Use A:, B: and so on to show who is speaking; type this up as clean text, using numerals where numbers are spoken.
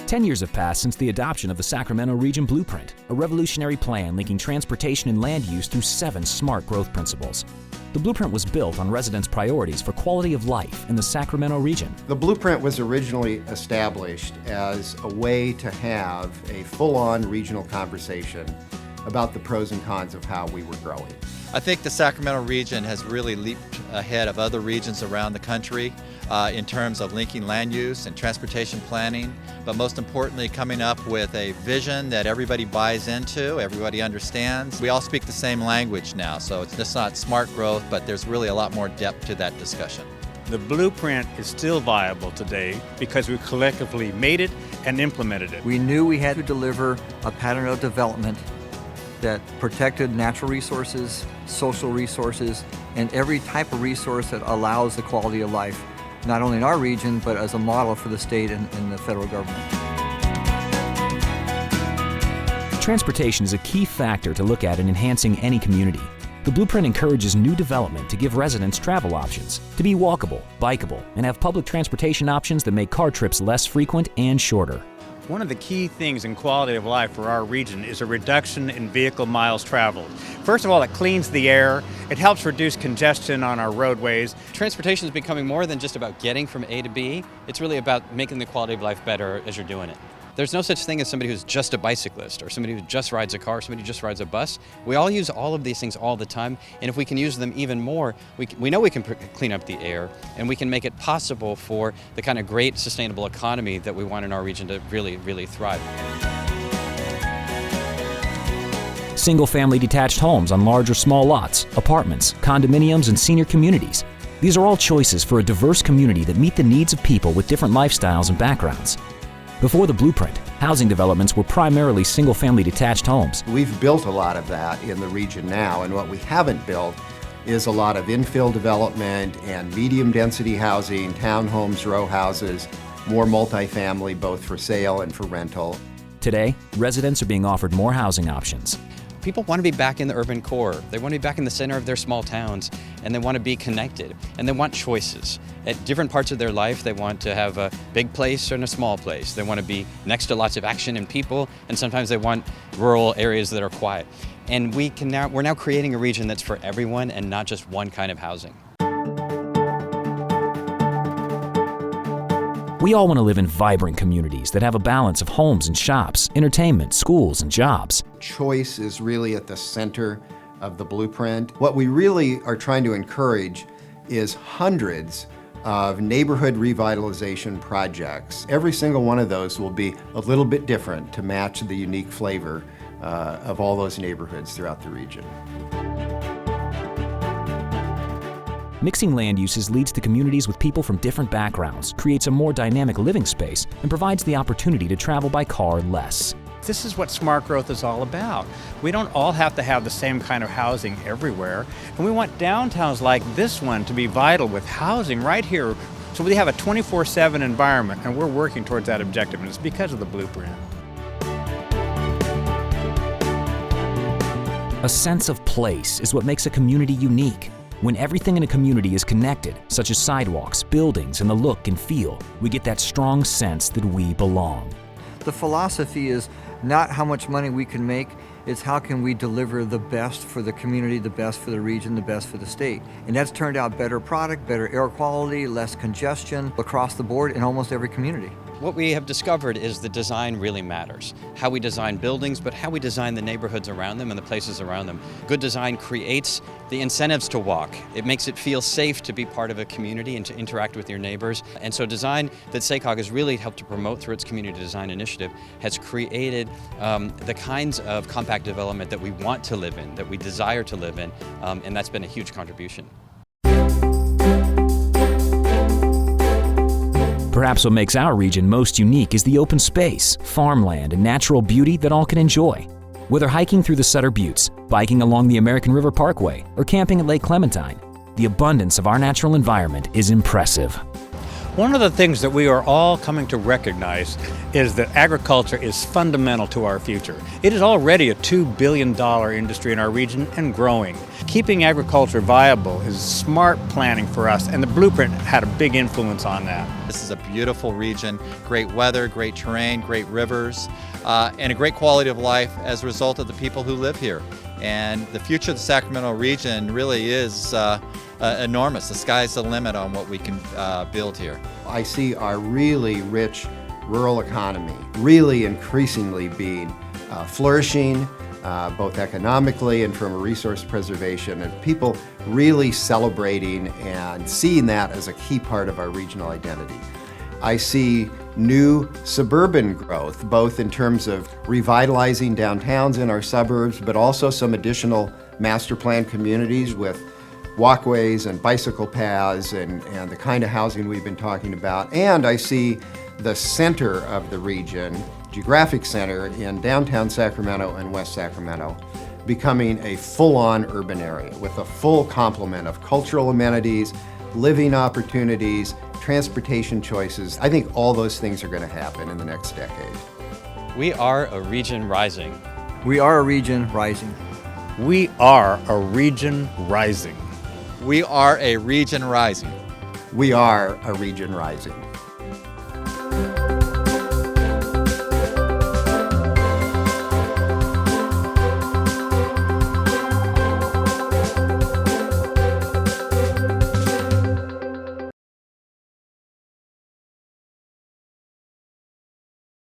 A: 10 years have passed since the adoption of the Sacramento Region Blueprint, a revolutionary plan linking transportation and land use through 7 smart growth principles. The Blueprint was built on residents' priorities for quality of life in the Sacramento region.
B: The Blueprint was originally established as a way to have a full-on regional conversation about the pros and cons of how we were growing.
C: I think the Sacramento region has really leaped ahead of other regions around the country in terms of linking land use and transportation planning, but most importantly coming up with a vision that everybody buys into, everybody understands. We all speak the same language now, so it's just not smart growth, but there's really a lot more depth to that discussion.
D: The Blueprint is still viable today because we collectively made it and implemented it.
E: We knew we had to deliver a pattern of development that protected natural resources, social resources, and every type of resource that allows the quality of life, not only in our region, but as a model for the state and the federal government.
A: Transportation is a key factor to look at in enhancing any community. The Blueprint encourages new development to give residents travel options, to be walkable, bikeable, and have public transportation options that make car trips less frequent and shorter.
D: One of the key things in quality of life for our region is a reduction in vehicle miles traveled. First of all, it cleans the air, it helps reduce congestion on our roadways.
F: Transportation is becoming more than just about getting from A to B. It's really about making the quality of life better as you're doing it. There's no such thing as somebody who's just a bicyclist or somebody who just rides a car, or somebody who just rides a bus. We all use all of these things all the time, and if we can use them even more, we know we can clean up the air, and we can make it possible for the kind of great sustainable economy that we want in our region to really, really thrive.
A: Single-family detached homes on large or small lots, apartments, condominiums, and senior communities. These are all choices for a diverse community that meet the needs of people with different lifestyles and backgrounds. Before the Blueprint, housing developments were primarily single-family detached homes.
B: We've built a lot of that in the region now, and what we haven't built is a lot of infill development and medium-density housing, townhomes, row houses, more multifamily both for sale and for rental.
A: Today, residents are being offered more housing options.
F: People want to be back in the urban core. They want to be back in the center of their small towns, and they want to be connected, and they want choices. At different parts of their life, they want to have a big place and a small place. They want to be next to lots of action and people, and sometimes they want rural areas that are quiet. And we're now creating a region that's for everyone and not just one kind of housing.
A: We all want to live in vibrant communities that have a balance of homes and shops, entertainment, schools, and jobs.
B: Choice is really at the center of the Blueprint. What we really are trying to encourage is hundreds of neighborhood revitalization projects. Every single one of those will be a little bit different to match the unique flavor of all those neighborhoods throughout the region.
A: Mixing land uses leads to communities with people from different backgrounds, creates a more dynamic living space, and provides the opportunity to travel by car less.
D: This is what smart growth is all about. We don't all have to have the same kind of housing everywhere, and we want downtowns like this one to be vital with housing right here. So we have a 24/7 environment, and we're working towards that objective, and it's because of the Blueprint.
A: A sense of place is what makes a community unique. When everything in a community is connected, such as sidewalks, buildings, and the look and feel, we get that strong sense that we belong.
E: The philosophy is not how much money we can make, it's how can we deliver the best for the community, the best for the region, the best for the state. And that's turned out better product, better air quality, less congestion across the board in almost every community.
F: What we have discovered is that design really matters. How we design buildings, but how we design the neighborhoods around them and the places around them. Good design creates the incentives to walk. It makes it feel safe to be part of a community and to interact with your neighbors. And so design that SACOG has really helped to promote through its community design initiative has created the kinds of compact development that we want to live in, that we desire to live in, and that's been a huge contribution.
A: Perhaps what makes our region most unique is the open space, farmland, and natural beauty that all can enjoy. Whether hiking through the Sutter Buttes, biking along the American River Parkway, or camping at Lake Clementine, the abundance of our natural environment is impressive.
D: One of the things that we are all coming to recognize is that agriculture is fundamental to our future. It is already a $2 billion industry in our region and growing. Keeping agriculture viable is smart planning for us, and the blueprint had a big influence on that.
C: This is a beautiful region, great weather, great terrain, great rivers, and a great quality of life as a result of the people who live here. And the future of the Sacramento region really is enormous. The sky's the limit on what we can build here.
B: I see our really rich rural economy really increasingly being flourishing, both economically and from a resource preservation, and people really celebrating and seeing that as a key part of our regional identity. I see new suburban growth, both in terms of revitalizing downtowns in our suburbs, but also some additional master plan communities with walkways and bicycle paths and the kind of housing we've been talking about. And I see the center of the region, geographic center in downtown Sacramento and West Sacramento, becoming a full-on urban area with a full complement of cultural amenities, living opportunities, transportation choices. I think all those things are going to happen in the next decade.
F: We are a region rising.
E: We are a region rising.
D: We are a region rising.
C: We are a region rising.
B: We are a region rising.